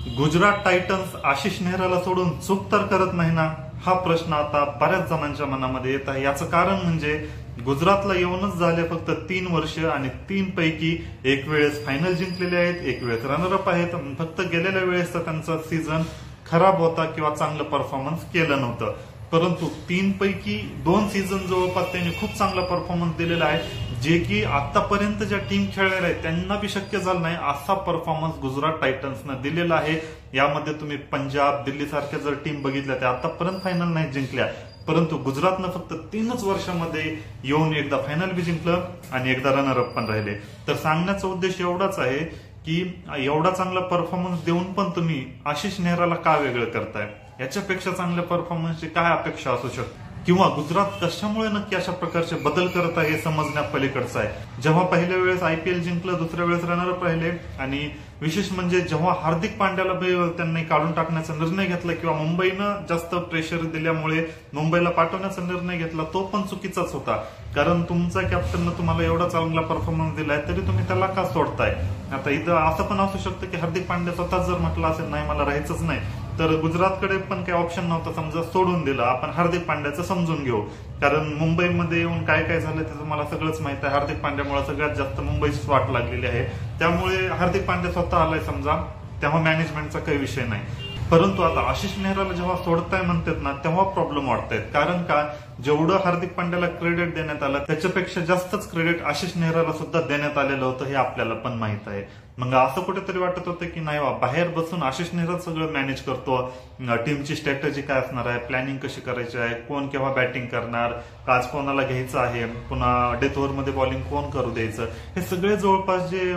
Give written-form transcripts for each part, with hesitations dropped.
Gujarat Titans Ashish नेहराला सोडून चूक तर करत नाही ना, हा प्रश्न आता बऱ्याच जणांच्या मनामध्ये येत आहे। याचं कारण म्हणजे गुजरातला येऊनच झाले फक्त 3 वर्ष आणि 3 पैकी एक वेळेस फायनल जिंकलेले आहेत, एक वेळेस रनरअप आहेत। फक्त गेलेल्या वेळेस तर त्यांचा सीझन खराब होता किंवा चांगलं परफॉर्मन्स केलं नव्हतं, परंतु 3 पैकी 2 सीझन जवळपास त्यांनी खूप चांगला परफॉर्मन्स दिलेला आहे, जे की आतापर्यंत ज्या टीम खेळलेल्या आहेत त्यांना बी शक्य झालं नाही असा परफॉर्मन्स गुजरात टायटन्सनं दिलेला आहे। यामध्ये तुम्ही पंजाब, दिल्ली सारख्या जर टीम बघितल्या त्या आतापर्यंत फायनल नाही जिंकल्या, परंतु गुजरातनं फक्त 3च वर्षामध्ये येऊन एकदा फायनल बी जिंकलं आणि एकदा रनरअप पण राहिले। तर सांगण्याचा उद्देश एवढाच आहे की एवढा चांगला परफॉर्मन्स देऊन पण तुम्ही आशिष नेहराला का वेगळं करताय, याच्यापेक्षा चांगल्या परफॉर्मन्सची काय अपेक्षा असू शकते, किंवा गुजरात कशामुळे नक्की अशा प्रकारचे बदल करत आहे हे समजण्या पलीकडचं आहे। जेव्हा पहिल्या वेळेस IPL जिंकलं, दुसऱ्या वेळेस रनरअप राहिले आणि विशेष म्हणजे जेव्हा हार्दिक पांड्याला त्यांनी काढून टाकण्याचा निर्णय घेतला किंवा मुंबईनं जास्त प्रेशर दिल्यामुळे मुंबईला पाठवण्याचा निर्णय घेतला, तो पण चुकीचाच होता। कारण तुमचा कॅप्टननं तुम्हाला एवढा चांगला परफॉर्मन्स दिलाय तरी तुम्ही त्याला का सोडताय। आता इथं असं पण असू शकतं की हार्दिक पांड्या स्वतःच जर म्हटलं असेल नाही मला राहायचंच नाही, तर गुजरातकडे पण काही ऑप्शन नव्हता, समजा सोडून दिलं। आपण हार्दिक पांड्याचं समजून घेऊ, कारण मुंबईमध्ये येऊन काय काय झालं ते तुम्हाला सगळंच माहित आहे। हार्दिक पांड्यामुळे सगळ्यात जास्त मुंबईची वाट लागलेली आहे, त्यामुळे हार्दिक पांड्या स्वतः आलाय समजा, तेव्हा मॅनेजमेंटचा काही विषय नाही। परंतु आता आशिष नेहराला जेव्हा सोडताय म्हणतात ना, तेव्हा प्रॉब्लेम वाटतायत। कारण का, जेवढं हार्दिक पांड्याला क्रेडिट देण्यात आलं त्याच्यापेक्षा जास्तच क्रेडिट आशिष नेहराला सुद्धा देण्यात आलेलं होतं, हे आपल्याला पण माहित आहे। मग असं कुठेतरी वाटत होतं की नाही बाहेर बसून आशिष नेहरा सगळं मॅनेज करतो, टीमची स्ट्रॅटेजी काय असणार आहे, प्लॅनिंग कशी करायची आहे, कोण केव्हा बॅटिंग करणार, आज कोणाला घ्यायचं आहे, पुन्हा डेथ ओव्हरमध्ये बॉलिंग कोण करू द्यायचं, हे सगळे जवळपास जे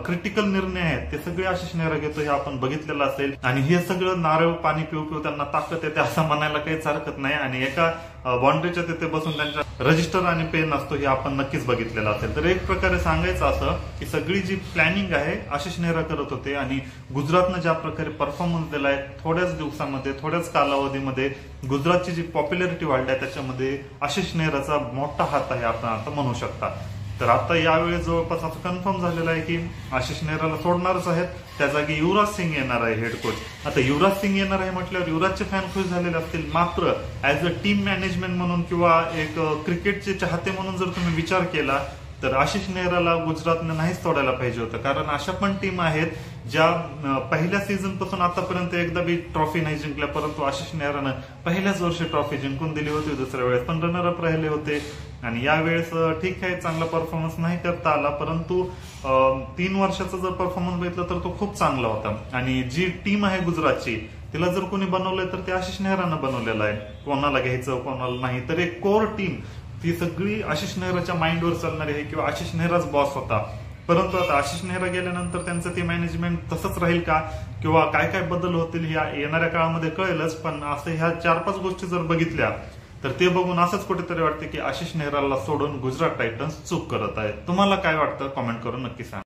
क्रिटिकल निर्णय आहेत ते सगळे आशिष नेहरा घेतो, हे आपण बघितलेलं असेल। आणि हे सगळं नारळ पाणी पिऊ पिऊ त्यांना ताकद येते असं म्हणायला काहीच हरकत नाही। आणि एका बाउंड्रीच्या तिथे बसून त्यांच्या रजिस्टर आणि पेन असतो, हे आपण नक्कीच बघितलेलं असेल। तर एक प्रकारे सांगायचं असं की सगळी जी प्लॅनिंग आहे आशिष नेहरा करत होते आणि गुजरातनं ज्या प्रकारे परफॉर्मन्स दिलाय, थोड्याच दिवसामध्ये थोड्याच कालावधीमध्ये गुजरातची जी पॉप्युलॅरिटी वाढली आहे त्याच्यामध्ये आशिष नेहराचा मोठा हात आहे, आपण आता म्हणू शकता। तर आता यावेळी जवळपास असं कन्फर्म झालेलं आहे की आशिष नेहराला सोडणारच आहेत, त्या जागी युवराज सिंग येणार आहे हेड कोच। आता युवराज सिंग येणार आहे म्हटल्यावर युवराजचे फॅन खुश झालेले असतील, मात्र ऍज अ टीम मॅनेजमेंट म्हणून किंवा एक क्रिकेटचे चाहते म्हणून जर तुम्ही विचार केला तर आशिष नेहराला गुजरातनं नाहीच सोडायला पाहिजे होतं। कारण अशा पण टीम आहेत ज्या पहिल्या सीझन पासून आतापर्यंत एकदा बी ट्रॉफी नाही जिंकल्या, परंतु आशिष नेहरानं पहिल्याच वर्षी ट्रॉफी जिंकून दिली होती, दुसऱ्या वेळेस पण रनरअप राहिले होते। आणि यावेळेस ठीक आहे चांगला परफॉर्मन्स नाही करता आला, परंतु 3 वर्षाचा जर परफॉर्मन्स बघितला तर तो खूप चांगला होता। आणि जी टीम आहे गुजरातची तिला जर कोणी बनवलंय तर ते आशिष नेहरानं बनवलेलं आहे, कोणाला घ्यायचं कोणाला नाही, तर एक कोर टीम ती सगळी आशिष नेहराच्या माइंडवर चालणारी आहे किंवा आशिष नेहराच बॉस होता। परंतु आता आशिष नेहरा गेल्यानंतर त्यांचं ते मॅनेजमेंट तसंच राहील का किंवा काय काय बदल होतील ह्या येणाऱ्या काळामध्ये कळेलच। पण असं ह्या 4-5 गोष्टी जर बघितल्या तर ते बघून असंच कुठेतरी वाटतं की आशिष नेहराला सोडून गुजरात टायटन्स चूक करत आहे। तुम्हाला काय वाटतं कमेंट करून नक्की सांगा।